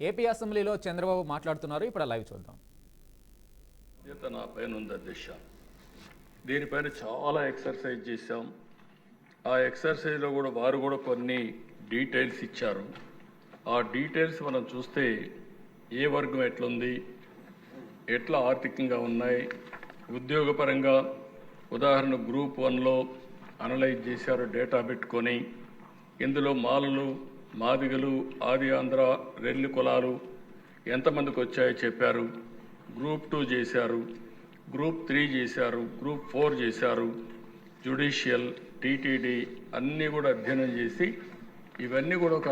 AP అసెంబ్లీలో చంద్రబాబు మాట్లాడుతున్నారు. ఇప్పుడు లైవ్ చూద్దాం. నా పైన ఉంది దిశ. దీనిపైన చాలా ఎక్సర్సైజ్ చేశాం. ఆ ఎక్సర్సైజ్లో కూడా వారు కూడా కొన్ని డీటెయిల్స్ ఇచ్చారు. ఆ డీటెయిల్స్ మనం చూస్తే ఏ వర్గం ఎట్లుంది, ఎట్లా ఆర్థికంగా ఉన్నాయి, ఉద్యోగపరంగా ఉదాహరణ గ్రూప్ 1లో అనలైజ్ చేశారు డేటా పెట్టుకొని. ఇందులో మాలలు, మాదిగలు, ఆది ఆంధ్ర, రెల్లి కులాలు ఎంతమందికి వచ్చాయో చెప్పారు. గ్రూప్ 2 చేశారు, గ్రూప్ 3 చేశారు, గ్రూప్ 4 చేశారు, జ్యుడిషియల్, టీటీడీ అన్నీ కూడా అధ్యయనం చేసి ఇవన్నీ కూడా ఒక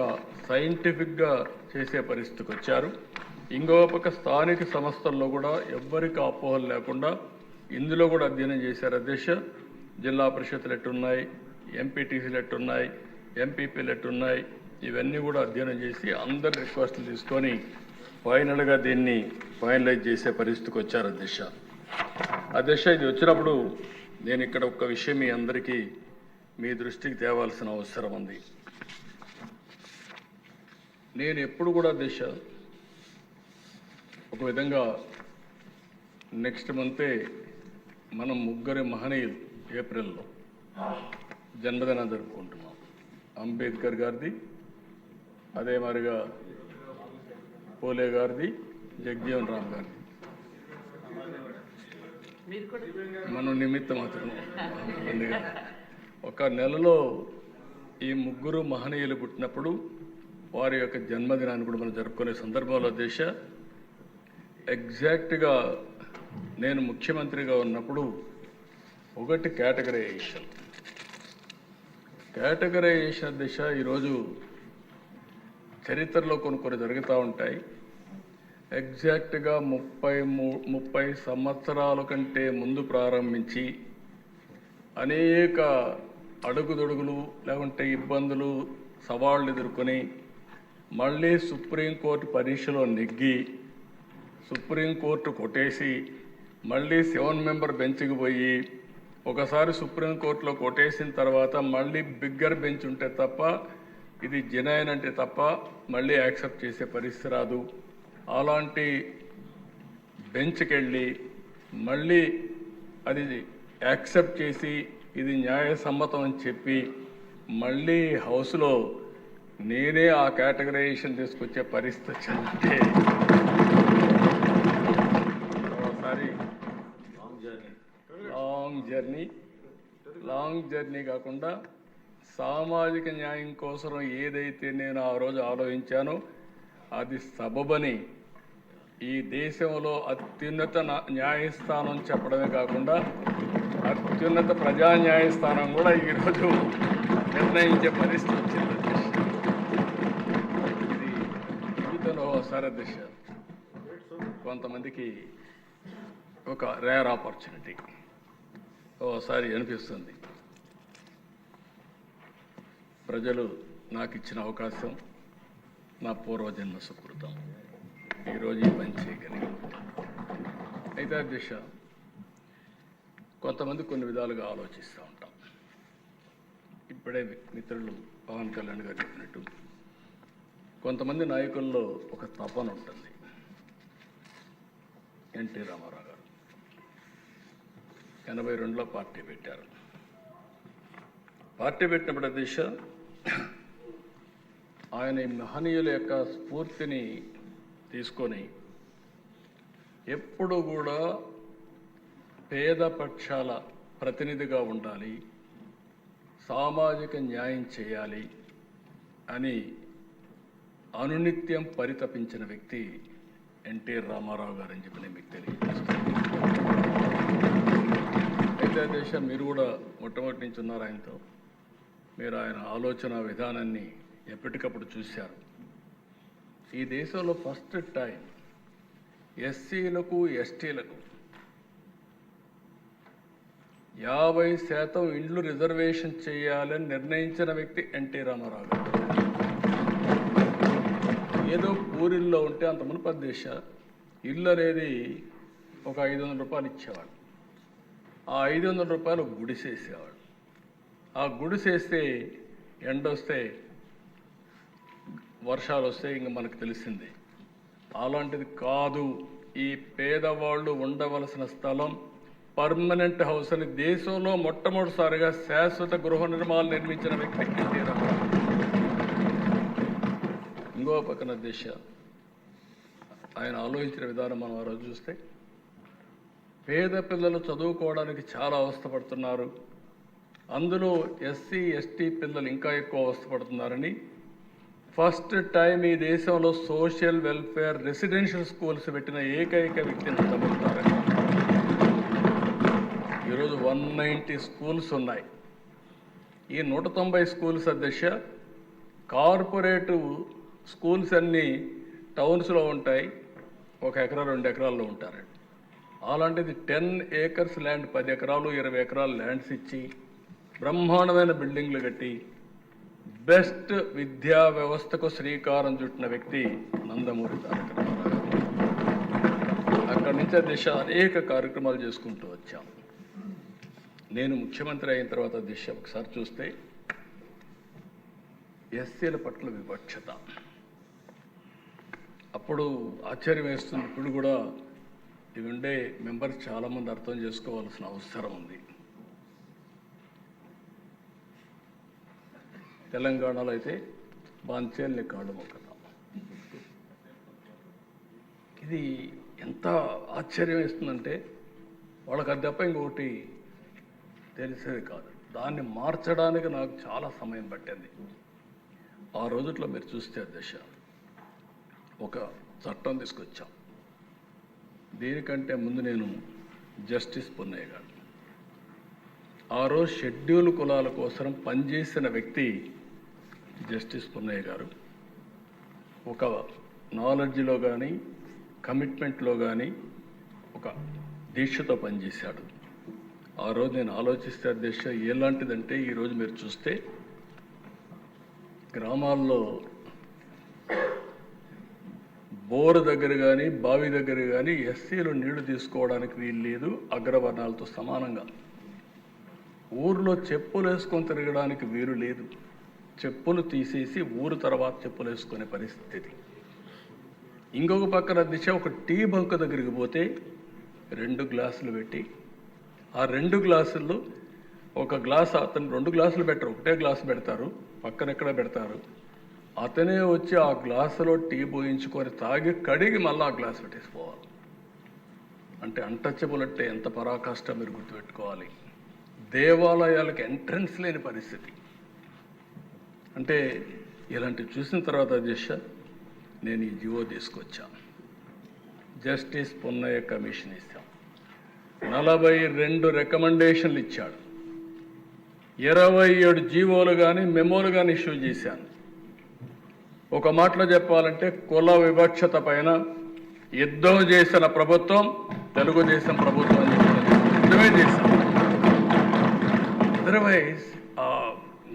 సైంటిఫిక్గా చేసే పరిస్థితికి వచ్చారు. ఇంకో పక్క స్థానిక సంస్థల్లో కూడా ఎవ్వరికి అపోహలు లేకుండా ఇందులో కూడా అధ్యయనం చేశారు. అధ్యక్ష, జిల్లా పరిషత్లు ఎట్టున్నాయి, ఎంపీటీసీలు ఎట్టున్నాయి, ఎంపీపీలు ఎట్టున్నాయి, ఇవన్నీ కూడా అధ్యయనం చేసి అందరి రిక్వెస్ట్లు తీసుకొని ఫైనల్గా దీన్ని ఫైనలైజ్ చేసే పరిస్థితికి వచ్చారు. అధ్యక్ష, ఇది వచ్చినప్పుడు నేను ఇక్కడ ఒక విషయం మీ అందరికీ మీ దృష్టికి తేవాల్సిన అవసరం ఉంది. నేను ఎప్పుడు కూడా అధ్యక్ష ఒక విధంగా నెక్స్ట్ మంతే మనం ముగ్గురి మహనీయులు ఏప్రిల్లో జన్మదినం జరుపుకుంటున్నాం. అంబేద్కర్ గారిది, అదే మరిగా పూలే గారిది, జగజీవన్ రామ్ గారిది. మనం నిమిత్తం మాత్రం ఒక నెలలో ఈ ముగ్గురు మహనీయులు పుట్టినప్పుడు వారి యొక్క జన్మదినాన్ని కూడా మనం జరుపుకునే సందర్భంలో దేశ ఎగ్జాక్ట్గా నేను ముఖ్యమంత్రిగా ఉన్నప్పుడు ఒకటి కేటగరైజేషన్ దిశ ఈరోజు చరిత్రలో కొన్ని జరుగుతూ ఉంటాయి. ఎగ్జాక్ట్గా 30 సంవత్సరాల కంటే ముందు ప్రారంభించి అనేక అడుగుదొడుగులు లేకుంటే ఇబ్బందులు, సవాళ్ళు ఎదుర్కొని మళ్ళీ సుప్రీంకోర్టు పరీక్షలో నెగ్గి సుప్రీంకోర్టు కొట్టేసి మళ్ళీ 7 మెంబర్ బెంచ్కి పోయి ఒకసారి సుప్రీంకోర్టులో కొట్టేసిన తర్వాత మళ్ళీ బిగ్గర్ బెంచ్ ఉంటే తప్ప ఇది జెన్యూన్ అంటే తప్ప మళ్ళీ యాక్సెప్ట్ చేసే పరిస్థితి రాదు. అలాంటి బెంచ్కి వెళ్ళి మళ్ళీ అది యాక్సెప్ట్ చేసి ఇది న్యాయసమ్మతం అని చెప్పి మళ్ళీ హౌస్లో నేనే ఆ కేటగరైజేషన్ తీసుకొచ్చే పరిస్థితి వచ్చిందంటే ఒకసారి లాంగ్ జర్నీ కాకుండా సామాజిక న్యాయం కోసం ఏదైతే నేను ఆ రోజు ఆలోచించానో అది సబబని ఈ దేశంలో అత్యున్నత న్యాయస్థానం చెప్పడమే కాకుండా అత్యున్నత ప్రజా న్యాయస్థానం కూడా ఈరోజు నిర్ణయించే పరిస్థితి వచ్చింది. ఇది జీవితంలో ఒకసారి దిశ కొంతమందికి ఒక రేర్ ఆపర్చునిటీ ఓసారి అనిపిస్తుంది. ప్రజలు నాకు ఇచ్చిన అవకాశం నా పూర్వజన్మ సుకృతం, ఈరోజు ఈ పని చేయగలిగి. అయితే దిశ కొంతమంది కొన్ని విధాలుగా ఆలోచిస్తూ ఉంటాం. ఇప్పుడే మిత్రులు పవన్ కళ్యాణ్ గారు చెప్పినట్టు కొంతమంది నాయకుల్లో ఒక తపన ఉంటుంది. ఎన్టీ రామారావు గారు 82లో పార్టీ పెట్టారు. పార్టీ పెట్టినప్పుడు దిశ ఆయన మహనీయుల యొక్క స్ఫూర్తిని తీసుకొని ఎప్పుడు కూడా పేద పక్షాల ప్రతినిధిగా ఉండాలి, సామాజిక న్యాయం చేయాలి అని అనునిత్యం పరితపించిన వ్యక్తి ఎన్టీ రామారావు గారు అని చెప్పి నేను మీకు తెలియజేస్తాను. అయితే దేశం మీరు కూడా మొట్టమొదటి నుంచి ఉన్నారు ఆయనతో, మీరు ఆయన ఆలోచన విధానాన్ని ఎప్పటికప్పుడు చూశారు. ఈ దేశంలో ఫస్ట్ టైం ఎస్సీలకు ఎస్టీలకు 50% ఇండ్లు రిజర్వేషన్ చేయాలని నిర్ణయించిన వ్యక్తి ఎన్టీ రామారావు గారు. ఏదో పూరిల్లో ఉంటే అంత మునుపటి దేశ ఇల్లు అనేది ఒక 500 రూపాయలు ఇచ్చేవాడు. ఆ 500 రూపాయలు గుడిసేసేవాడు. ఆ గుడిసేస్తే ఎండ వస్తే వర్షాలు వస్తే ఇంక మనకు తెలిసింది అలాంటిది కాదు. ఈ పేదవాళ్ళు ఉండవలసిన స్థలం పర్మనెంట్ హౌస్ అని దేశంలో మొట్టమొదటిసారిగా శాశ్వత గృహ నిర్మాణాలు నిర్మించిన వ్యక్తి ఎన్టీ రామారావు. ఇంకో పక్కన దిశ ఆయన ఆలోచించిన విధానం మనం ఆ రోజు చూస్తే, పేద పిల్లలు చదువుకోవడానికి చాలా అవస్థపడుతున్నారు, అందులో ఎస్సీ ఎస్టీ పిల్లలు ఇంకా ఎక్కువ అవస్థపడుతున్నారని ఫస్ట్ టైం ఈ దేశంలో సోషల్ వెల్ఫేర్ రెసిడెన్షియల్ స్కూల్స్ పెట్టిన ఏకైక వ్యక్తిని నందమూరి. ఈరోజు 190 స్కూల్స్ ఉన్నాయి. ఈ 190 స్కూల్స్ అధ్యక్ష కార్పొరేటివ్ స్కూల్స్ అన్నీ టౌన్స్లో ఉంటాయి, 1 ఎకరా 2 ఎకరాల్లో ఉంటారండి. అలాంటిది 10 ఏకర్స్ ల్యాండ్, 10 ఎకరాలు 20 ఎకరాలు ల్యాండ్స్ ఇచ్చి బ్రహ్మాండమైన బిల్డింగ్లు కట్టి బెస్ట్ విద్యా వ్యవస్థకు శ్రీకారం చుట్టిన వ్యక్తి నందమూరి తారక రామారావు. అక్కడి నుంచి దిశ అనేక కార్యక్రమాలు చేసుకుంటూ వచ్చాం. నేను ముఖ్యమంత్రి అయిన తర్వాత దిశ ఒకసారి చూస్తే ఎస్సీల పట్ల వివక్షత అప్పుడు ఆశ్చర్యం వేస్తుంది. ఇప్పుడు కూడా ఇవి ఉండే మెంబర్స్ చాలామంది అర్థం చేసుకోవాల్సిన అవసరం ఉంది. తెలంగాణలో అయితే బాంచేల్ని కాళ్ళు మొక్కతాం. ఇది ఎంత ఆశ్చర్యం వేస్తుందంటే వాళ్ళకి అది తప్ప ఇంకొకటి తెలిసేది కాదు. దాన్ని మార్చడానికి నాకు చాలా సమయం పట్టింది. ఆ రోజుట్లో మీరు చూస్తే దశ ఒక చట్టం తీసుకొచ్చాం. దీనికంటే ముందు నేను జస్టిస్ పున్నయ్య గారు, ఆ రోజు షెడ్యూల్ కులాల కోసం పనిచేసిన వ్యక్తి జస్టిస్ పున్నయ్య గారు. ఒక నాలెడ్జ్లో కానీ కమిట్మెంట్లో కానీ ఒక దీక్షతో పనిచేశాడు. ఆ రోజు నేను ఆలోచిస్తే దీక్ష ఎలాంటిదంటే, ఈరోజు మీరు చూస్తే గ్రామాల్లో బోరు దగ్గర కానీ బావి దగ్గర కానీ ఎస్సీలు నీళ్లు తీసుకోవడానికి వీలు లేదు, అగ్రవర్ణాలతో సమానంగా. ఊర్లో చెప్పులు వేసుకొని తిరగడానికి వీలు లేదు, చెప్పులు తీసేసి ఊరు తర్వాత చెప్పులు వేసుకునే పరిస్థితి. ఇంకొక పక్కన దిశ ఒక టీ బంక్ దగ్గరికి పోతే 2 గ్లాసులు పెట్టి, ఆ 2 గ్లాసుల్లో ఒక గ్లాస్ అతను 2 గ్లాసులు పెట్టరు, ఒకటే గ్లాసు పెడతారు, పక్కన ఎక్కడ పెడతారు. అతనే వచ్చి ఆ గ్లాసులో టీ పోయించుకొని తాగి కడిగి మళ్ళీ ఆ గ్లాసు పెట్టేసిపోవాలి. అంటే అన్టచబుల్ అంటే ఎంత పరాకాష్ట మీరు గుర్తుపెట్టుకోవాలి. దేవాలయాలకు ఎంట్రన్స్ లేని పరిస్థితి. అంటే ఇలాంటివి చూసిన తర్వాత దిశ నేను ఈ జీవో తీసుకొచ్చాను. జస్టిస్ పున్నయ్య కమిషన్ ఇస్తాం. 42 రికమెండేషన్లు ఇచ్చాడు. 27 జీవోలు కానీ మెమోలు కానీ ఇష్యూ చేశాను. ఒక మాటలో చెప్పాలంటే కుల వివక్షత పైన యుద్ధం చేసిన ప్రభుత్వం తెలుగుదేశం ప్రభుత్వం అని యుద్ధమే చేశాం. అదర్వైజ్ ఆ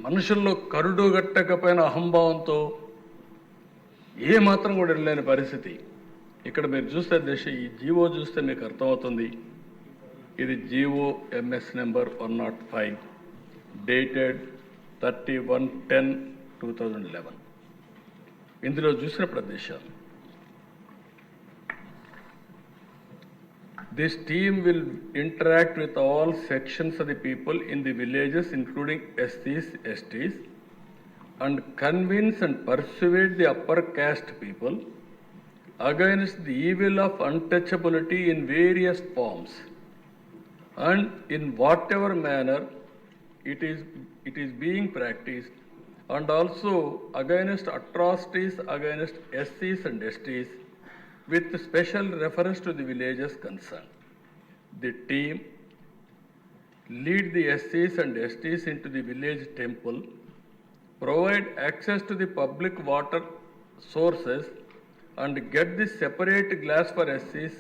మనుషుల్లో కరుడు గట్టకపోయిన అహంభావంతో ఏమాత్రం కూడా వెళ్ళలేని పరిస్థితి. ఇక్కడ మీరు చూస్తే దేశ ఈ జీవో చూస్తే మీకు అర్థమవుతుంది. ఇది జీవో ఎంఎస్ నెంబర్ 105 డేటెడ్ 31/10/2011. ఇందులో చూసిన ప్రదేశాలు, this team will interact with all sections of the people in the villages including SCs, STs and convince and persuade the upper caste people against the evil of untouchability in various forms and in whatever manner it is being practiced, and also against atrocities against SCs and STs with special reference to the villages concerned. The team lead the SCs and STs into the village temple, provide access to the public water sources and get the separate glass for SCs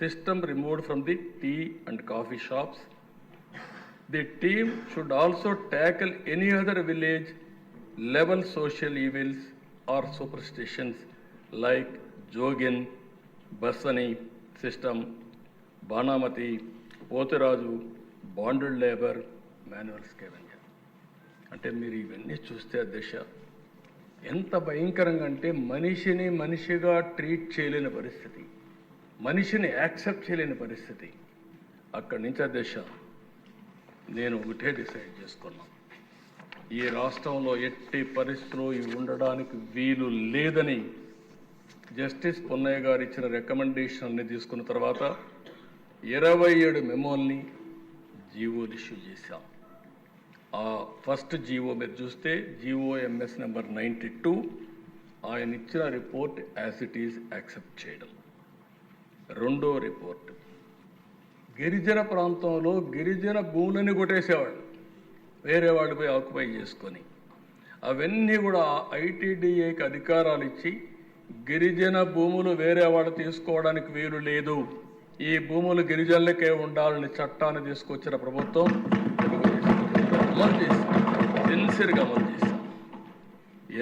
system removed from the tea and coffee shops. The team should also tackle any other village level social evils or superstitions like Jogin, Basani system, Banamati, Potiraju, bonded labor, manual scavenger. అంటే మీరు ఇవన్నీ చూస్తే దిశ ఎంత భయంకరంగా అంటే మనిషిని మనిషిగా treat చేయలేని పరిస్థితి, మనిషిని యాక్సెప్ట్ చేయలేని పరిస్థితి. అక్కడి నుంచి అధ్యక్ష నేను ఒకటే డిసైడ్ చేసుకున్నాను, ఈ రాష్ట్రంలో ఎట్టి పరిస్థితుల్లో ఇవి ఉండడానికి వీలు లేదని జస్టిస్ పొన్నయ్య గారు ఇచ్చిన రికమెండేషన్ని తీసుకున్న తర్వాత 27 మెమోల్ని జీవోలు ఇష్యూ చేశాం. ఆ ఫస్ట్ జీవో మీరు చూస్తే జీఓఎంఎస్ నెంబర్ 92 ఆయన ఇచ్చిన report as it is accept చేయడం. రెండో రిపోర్ట్ గిరిజన ప్రాంతంలో గిరిజన భూములని కొట్టేసేవాళ్ళు, వేరే వాళ్ళు పోయి ఆక్యుపై చేసుకొని, అవన్నీ కూడా ఐటీడీఏకి అధికారాలు ఇచ్చి గిరిజన భూములు వేరే వాళ్ళు తీసుకోవడానికి వీలు లేదు, ఈ భూములు గిరిజనులకే ఉండాలని చట్టాన్ని తీసుకొచ్చిన ప్రభుత్వం అమలు చేశాం, సిన్సియర్గా అమలు చేశాం.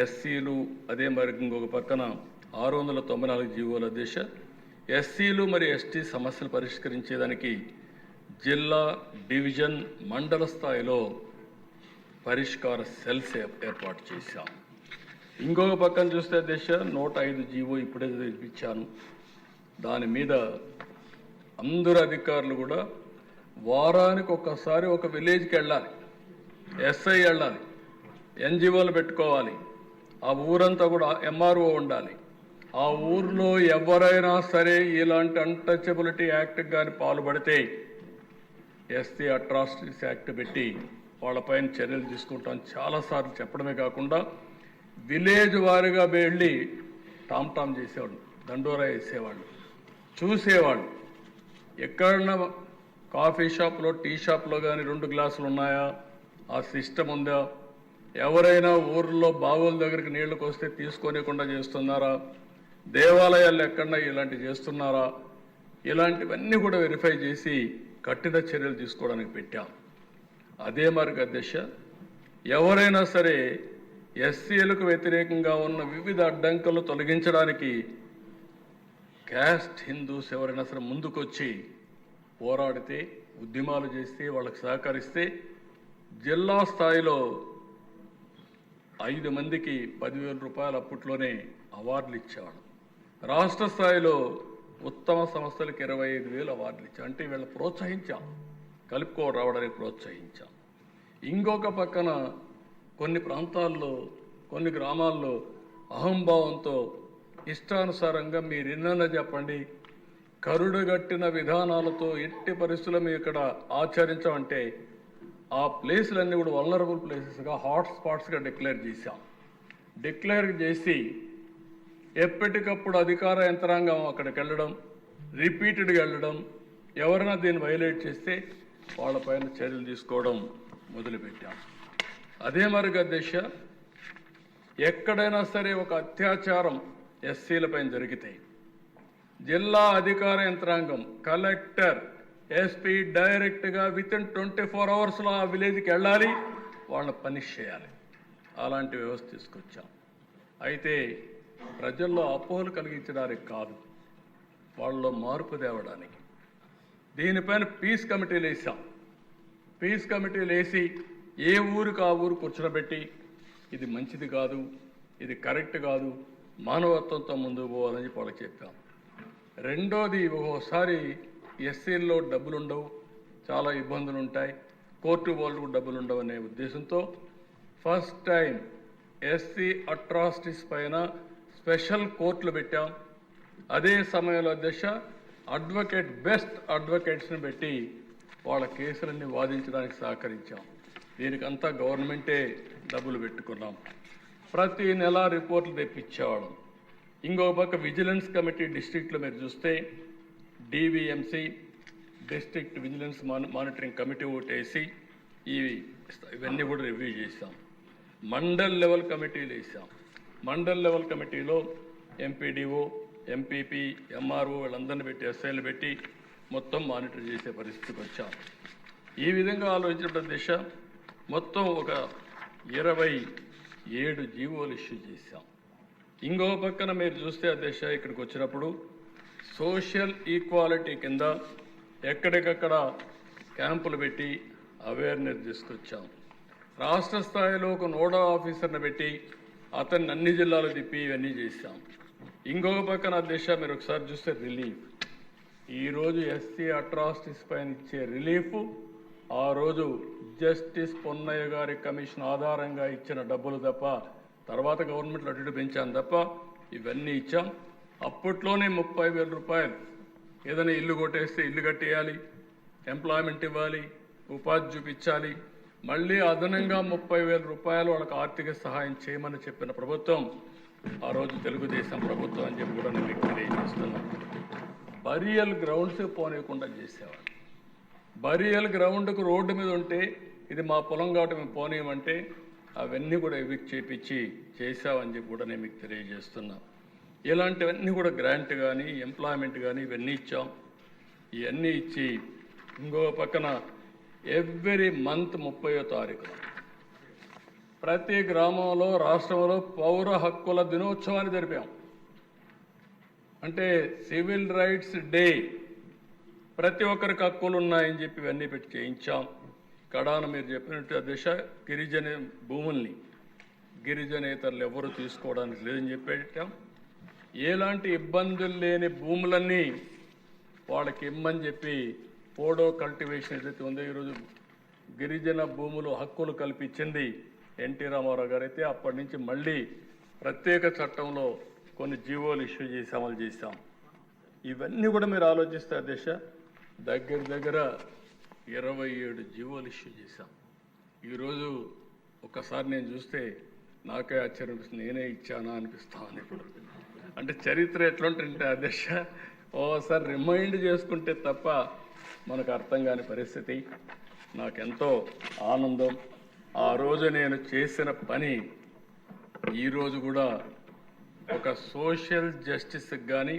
ఎస్సీలు అదే మరి ఇంకొక పక్కన 694 జీవోల దిశ ఎస్సీలు మరి ఎస్టీ సమస్యలు పరిష్కరించేదానికి జిల్లా, డివిజన్, మండల స్థాయిలో పరిష్కార సెల్స్ ఏర్పాటు చేశాం. ఇంకొక పక్కన చూస్తే దిశ 105 జీవో ఇప్పుడే ఇప్పించాను. దాని మీద అందరు అధికారులు కూడా వారానికి ఒక్కసారి ఒక విలేజ్కి వెళ్ళాలి, ఎస్ఐ వెళ్ళాలి, ఎన్జిఓలు పెట్టుకోవాలి, ఆ ఊరంతా కూడా ఎంఆర్ఓ ఉండాలి. ఆ ఊర్లో ఎవరైనా సరే ఇలాంటి అన్టచబిలిటీ యాక్ట్ కానీ పాల్పడితే ఎస్సీ అట్రాసిటీస్ యాక్ట్ పెట్టి వాళ్ళపైన చర్యలు తీసుకుంటాం చాలాసార్లు చెప్పడమే కాకుండా విలేజ్ వారిగా వెళ్ళి టామ్ చేసేవాళ్ళు, దండోరా వేసేవాళ్ళు, చూసేవాళ్ళు. ఎక్కడన్నా కాఫీ షాప్లో, టీ షాప్లో కానీ 2 గ్లాసులు ఉన్నాయా, ఆ సిస్టమ్ ఉందా, ఎవరైనా ఊర్లో బావుల దగ్గరికి నీళ్లకు వస్తే తీసుకోనికుండా చేస్తున్నారా, దేవాలయాల్లో ఎక్కడన్నా ఇలాంటివి చేస్తున్నారా, ఇలాంటివన్నీ కూడా వెరిఫై చేసి కఠిన చర్యలు తీసుకోవడానికి పెట్టాం. అదే మరి అధ్యక్ష ఎవరైనా సరే ఎస్సీలకు వ్యతిరేకంగా ఉన్న వివిధ అడ్డంకులు తొలగించడానికి క్యాస్ట్ హిందూస్ ఎవరైనా సరే ముందుకొచ్చి పోరాడితే, ఉద్యమాలు చేస్తే, వాళ్ళకి సహకరిస్తే జిల్లా స్థాయిలో 5 మందికి 10,000 రూపాయలు అప్పట్లోనే అవార్డులు ఇచ్చేవాడు. రాష్ట్ర స్థాయిలో ఉత్తమ సంస్థలకు 25,000 అవార్డులు ఇచ్చాం. అంటే వీళ్ళని ప్రోత్సహించాం, కలుపుకో రావడానికి ప్రోత్సహించాం. ఇంకొక పక్కన కొన్ని ప్రాంతాల్లో, కొన్ని గ్రామాల్లో అహంభావంతో ఇష్టానుసారంగా మీరు ఎన్నన్నా చెప్పండి, కరుడుగట్టిన విధానాలతో ఎట్టి పరిస్థితుల్లో మేము ఇక్కడ ఆచరించామంటే ఆ ప్లేసులన్నీ కూడా వల్నరబుల్ ప్లేసెస్గా, హాట్ స్పాట్స్గా డిక్లేర్ చేశాం. డిక్లేర్ చేసి ఎప్పటికప్పుడు అధికార యంత్రాంగం అక్కడికి వెళ్ళడం, రిపీటెడ్గా వెళ్ళడం, ఎవరైనా దీన్ని వైలేట్ చేస్తే వాళ్ళపైన చర్యలు తీసుకోవడం మొదలుపెట్టాం. అదే మరి అధ్యక్ష ఎక్కడైనా సరే ఒక అత్యాచారం ఎస్సీలపైన జరిగితే జిల్లా అధికార యంత్రాంగం, కలెక్టర్, ఎస్పీ డైరెక్ట్గా వితిన్ 24 అవర్స్లో ఆ విలేజ్కి వెళ్ళాలి, వాళ్ళని పనిష్ చేయాలి. అలాంటి వ్యవస్థ తీసుకొచ్చాం. అయితే ప్రజల్లో అపోహలు కలిగించడానికి కాదు, వాళ్ళలో మార్పు తేవడానికి దీనిపైన పీస్ కమిటీలు వేసాం. పీస్ కమిటీలు వేసి ఏ ఊరికి ఆ ఊరు కూర్చోబెట్టి ఇది మంచిది కాదు, ఇది కరెక్ట్ కాదు, మానవత్వంతో ముందుకు పోవాలని చెప్పి వాళ్ళకి చెప్పాం. రెండోది, ఒక్కోసారి ఎస్సీల్లో డబ్బులు ఉండవు, చాలా ఇబ్బందులు ఉంటాయి, కోర్టు వాళ్ళకు డబ్బులు ఉండవు అనే ఉద్దేశంతో ఫస్ట్ టైం ఎస్సీ అట్రాసిటీస్ పైన స్పెషల్ కోర్టులు పెట్టాం. అదే సమయంలో అధ్యక్ష అడ్వకేట్, బెస్ట్ అడ్వకేట్స్ని పెట్టి వాళ్ళ కేసులన్నీ వాదించడానికి సహకరించాం. దీనికంతా గవర్నమెంటే డబ్బులు పెట్టుకున్నాం. ప్రతి నెల రిపోర్ట్లు తెప్పించేవాళ్ళం. ఇంకొక పక్క విజిలెన్స్ కమిటీ డిస్ట్రిక్ట్లో మీరు చూస్తే DVMC, district vigilance monitoring committee ఓటేసి ఇవన్నీ కూడా రివ్యూ చేశాం. మండల్ లెవెల్ కమిటీలు వేసాం. మండల్ లెవెల్ కమిటీలో ఎంపీడీఓ, ఎంపీపీ, ఎంఆర్ఓ వీళ్ళందరినీ పెట్టి, ఎస్ఐలు పెట్టి మొత్తం మానిటర్ చేసే పరిస్థితికి వచ్చాం. ఈ విధంగా ఆలోచించిన దిశ మొత్తం ఒక 27 జీవోలు ఇష్యూ చేశాం. ఇంకో పక్కన మీరు చూస్తే అధ్యక్ష ఇక్కడికి వచ్చినప్పుడు సోషల్ ఈక్వాలిటీ కింద ఎక్కడికక్కడ క్యాంపులు పెట్టి అవేర్నెస్ తీసుకొచ్చాం. రాష్ట్ర స్థాయిలో ఒక నోడా ఆఫీసర్ని పెట్టి అతన్ని అన్ని జిల్లాలు తిప్పి ఇవన్నీ చేశాం. ఇంకొక పక్కన అధ్యక్ష మీరు ఒకసారి చూస్తే రిలీఫ్, ఈరోజు ఎస్సీ అట్రాసిటీస్ పైన ఇచ్చే రిలీఫ్ ఆ రోజు జస్టిస్ పొన్నయ్య గారి కమిషన్ ఆధారంగా ఇచ్చిన డబ్బులు తప్ప, తర్వాత గవర్నమెంట్లో అటు ఇటు పెంచాను తప్ప ఇవన్నీ ఇచ్చాం. అప్పట్లోనే 30,000 రూపాయలు, ఏదైనా ఇల్లు కొట్టేస్తే ఇల్లు కట్టేయాలి, ఎంప్లాయ్మెంట్ ఇవ్వాలి, ఉపాధి చూపించాలి, మళ్ళీ అదనంగా 30,000 రూపాయలు వాళ్ళకి ఆర్థిక సహాయం చేయమని చెప్పిన ప్రభుత్వం ఆ రోజు తెలుగుదేశం ప్రభుత్వం అని చెప్పి కూడా నేను మీకు తెలియజేస్తున్నాను. బరియల్ గ్రౌండ్స్ పోనీయకుండా చేసేవాడు. బరియల్ గ్రౌండ్కు రోడ్డు మీద ఉంటే ఇది మా పొలం కాబట్టి మేము పోనీయమంటే అవన్నీ కూడా ఎవిక్ట్ చేపించి చేసామని చెప్పి కూడా నేను మీకు తెలియజేస్తున్నా. ఇలాంటివన్నీ కూడా గ్రాంట్ కానీ ఎంప్లాయ్మెంట్ కానీ ఇవన్నీ ఇచ్చాం. ఇవన్నీ ఇచ్చి ఇంకో పక్కన ఎవ్రీ మంత్ 30వ తారీఖున ప్రతి గ్రామంలో రాష్ట్రంలో పౌర హక్కుల దినోత్సవాన్ని జరిపాం. అంటే సివిల్ రైట్స్ డే, ప్రతి ఒక్కరికి హక్కులు ఉన్నాయని చెప్పి ఇవన్నీ పెట్టి చేయించాం. కడాన మీరు చెప్పినట్టు దిశ గిరిజన భూముల్ని గిరిజనేతరులు ఎవరు తీసుకోవడానికి లేదని చెప్పి పెట్టాం. ఎలాంటి ఇబ్బందులు లేని భూములన్నీ వాళ్ళకి ఇమ్మని చెప్పి పోడో కల్టివేషన్ ఏదైతే ఉందో ఈరోజు గిరిజన భూములు హక్కులు కల్పించింది ఎన్టీ రామారావు గారు అయితే అప్పటి నుంచి మళ్ళీ ప్రత్యేక చట్టంలో కొన్ని జీవోలు ఇష్యూ చేసి అమలు చేశాం. ఇవన్నీ కూడా మీరు ఆలోచిస్తే దిశ దగ్గర 27 జీవోలు ఇష్యూ చేశాం. ఈరోజు ఒకసారి నేను చూస్తే నాకే ఆశ్చర్యం అనిపిస్తుంది, నేనే ఇచ్చానా అనిపిస్తామని. ఇప్పుడు అంటే చరిత్ర ఎట్లుంటుంటే అధ్యక్ష ఓసారి రిమైండ్ చేసుకుంటే తప్ప మనకు అర్థం కాని పరిస్థితి. నాకెంతో ఆనందం. ఆ రోజు నేను చేసిన పని ఈరోజు కూడా ఒక సోషల్ జస్టిస్కి కానీ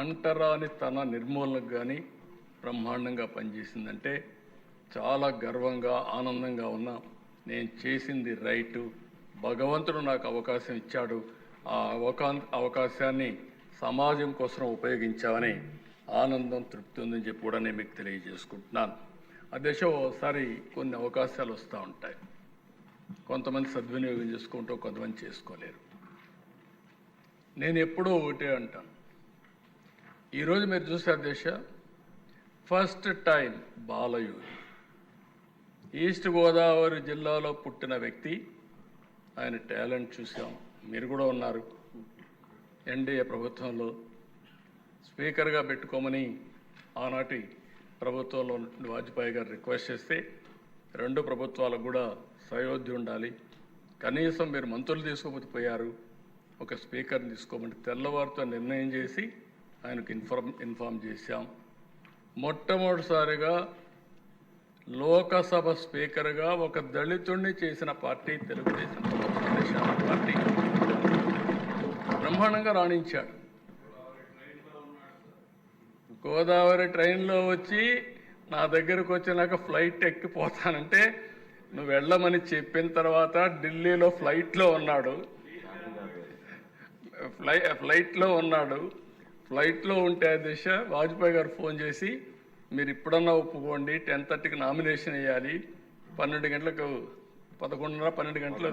అంటరాని తన నిర్మూలనకు కానీ బ్రహ్మాండంగా పనిచేసిందంటే చాలా గర్వంగా ఆనందంగా ఉన్నా. నేను చేసింది రైటు, భగవంతుడు నాకు అవకాశం ఇచ్చాడు, ఆ అవకాశాన్ని సమాజం కోసం ఉపయోగించామని ఆనందం తృప్తి ఉందని చెప్పి కూడా నేను మీకు తెలియజేసుకుంటున్నాను. అధ్యక్ష ఓసారి కొన్ని అవకాశాలు వస్తూ ఉంటాయి, కొంతమంది సద్వినియోగం చేసుకుంటూ కొంతమంది చేసుకోలేరు. నేను ఎప్పుడూ ఒకటే అంటాను, ఈరోజు మీరు చూసే అధ్యక్ష ఫస్ట్ టైం బాలయూరి ఈస్ట్ గోదావరి జిల్లాలో పుట్టిన వ్యక్తి, ఆయన టాలెంట్ చూసాం. మీరు కూడా ఉన్నారు. ఎన్డీఏ ప్రభుత్వంలో స్పీకర్గా పెట్టుకోమని ఆనాటి ప్రభుత్వంలో వాజ్పేయి గారు రిక్వెస్ట్ చేస్తే 2 ప్రభుత్వాలకు కూడా సయోధ్య ఉండాలి, కనీసం మీరు మంత్రులు తీసుకోకపోతే పోయారు, ఒక స్పీకర్ని తీసుకోమని తెల్లవారితో నిర్ణయం చేసి ఆయనకు ఇన్ఫార్మ్ చేశాం. మొట్టమొదటిసారిగా లోకసభ స్పీకర్గా ఒక దళితుడిని చేసిన పార్టీ తెలుగుదేశం పార్టీ. బ్రహ్మాండంగా రాణించాడు. గోదావరి ట్రైన్లో వచ్చి నా దగ్గరకు వచ్చినాక ఫ్లైట్ ఎక్కిపోతానంటే నువ్వు వెళ్ళమని చెప్పిన తర్వాత ఢిల్లీలో ఫ్లైట్లో ఉన్నాడు. ఫ్లైట్లో ఉంటే దిశ వాజ్పేయి గారు ఫోన్ చేసి మీరు ఇప్పుడన్నా ఒప్పుకోండి, 10:30కి నామినేషన్ వేయాలి, 12 గంటలకు 11:30 12 గంటల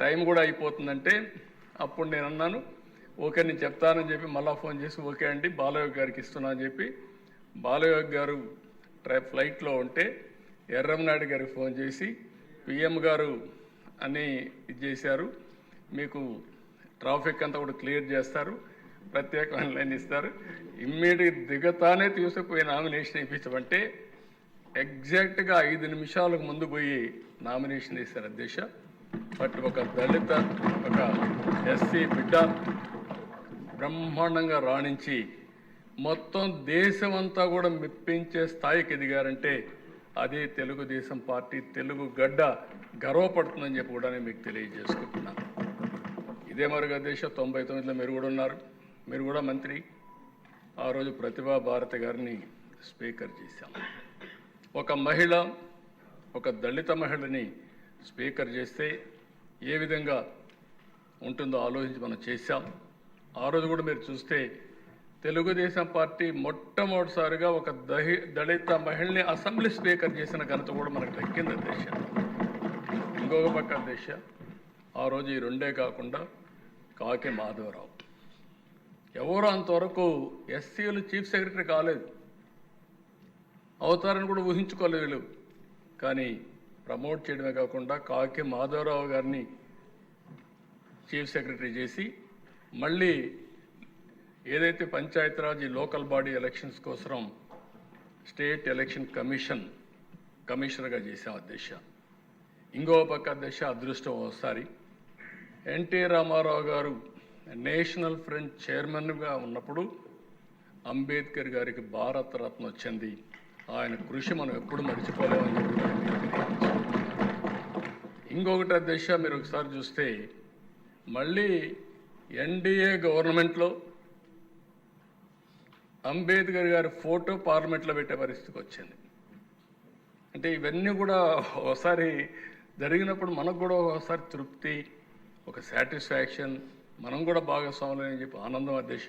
టైం కూడా అయిపోతుందంటే అప్పుడు నేను అన్నాను ఓకే నేను చెప్తానని చెప్పి మళ్ళీ ఫోన్ చేసి ఓకే అండి బాలయోగి గారికి ఇస్తున్నా అని చెప్పి బాలయోగి గారు ఫ్లైట్లో ఉంటే ఎర్రంనాయుడు గారికి ఫోన్ చేసి పిఎం గారు అని ఇది చేశారు, మీకు ట్రాఫిక్ అంతా కూడా క్లియర్ చేస్తారు, ప్రత్యేకమైన లైన్ ఇస్తారు, ఇమ్మీడియట్ దిగతానే తీసుకుపోయి నామినేషన్ ఇప్పించమంటే ఎగ్జాక్ట్గా 5 నిమిషాలకు ముందు పోయి నామినేషన్ వేశారు అధ్యక్ష. బట్ ఒక దళిత ఒక ఎస్సీ బిడ్డ బ్రహ్మాండంగా రాణించి మొత్తం దేశమంతా కూడా మెప్పించే స్థాయికి ఎదిగారంటే అదే తెలుగుదేశం పార్టీ, తెలుగు గడ్డ గర్వపడుతుందని చెప్పి కూడా నేను మీకు తెలియజేసుకుంటున్నాను. ఇదే మరుగు అధ్యక్ష 99లో మీరు కూడా ఉన్నారు, మీరు కూడా మంత్రి. ఆ రోజు ప్రతిభా భారతి గారిని స్పీకర్ చేశాం. ఒక మహిళ, ఒక దళిత మహిళని స్పీకర్ చేస్తే ఏ విధంగా ఉంటుందో ఆలోచించి మనం చేశాం. ఆ రోజు కూడా మీరు చూస్తే తెలుగుదేశం పార్టీ మొట్టమొదటిసారిగా ఒక దళిత మహిళని అసెంబ్లీ స్పీకర్ చేసిన ఘనత కూడా మనకు దక్కింది అధ్యక్ష. ఇంకొక పక్క అధ్యక్ష, ఆ రోజు ఈ రెండే కాకుండా కాకి మాధవరావు ఎవరు అంతవరకు ఎస్సీలు చీఫ్ సెక్రటరీ కాలేదు, అవుతారని కూడా ఊహించుకోలేదు వీళ్ళు. కానీ ప్రమోట్ చేయడమే కాకుండా కాకి మాధవరావు గారిని చీఫ్ సెక్రటరీ చేసి మళ్ళీ ఏదైతే పంచాయతీరాజ్ లోకల్ బాడీ ఎలక్షన్స్ కోసం స్టేట్ ఎలక్షన్ కమిషనర్గా చేశాం అధ్యక్ష. ఇంకో పక్క అధ్యక్ష, అదృష్టం ఒకసారి ఎన్టీ రామారావు గారు నేషనల్ ఫ్రంట్ చైర్మన్గా ఉన్నప్పుడు అంబేద్కర్ గారికి భారతరత్న వచ్చింది. ఆయన కృషి మనం ఎప్పుడు మర్చిపోలేమని చెప్పి. ఇంకొకటి అధ్యక్ష, మీరు ఒకసారి చూస్తే మళ్ళీ ఎన్డీఏ గవర్నమెంట్లో అంబేద్కర్ గారి ఫోటో పార్లమెంట్లో పెట్టే పరిస్థితికి వచ్చింది. అంటే ఇవన్నీ కూడా ఒకసారి జరిగినప్పుడు మనకు కూడా ఒకసారి తృప్తి, ఒక సాటిస్ఫాక్షన్, మనం కూడా భాగస్వాములు అని చెప్పి ఆనందం అధ్యక్ష.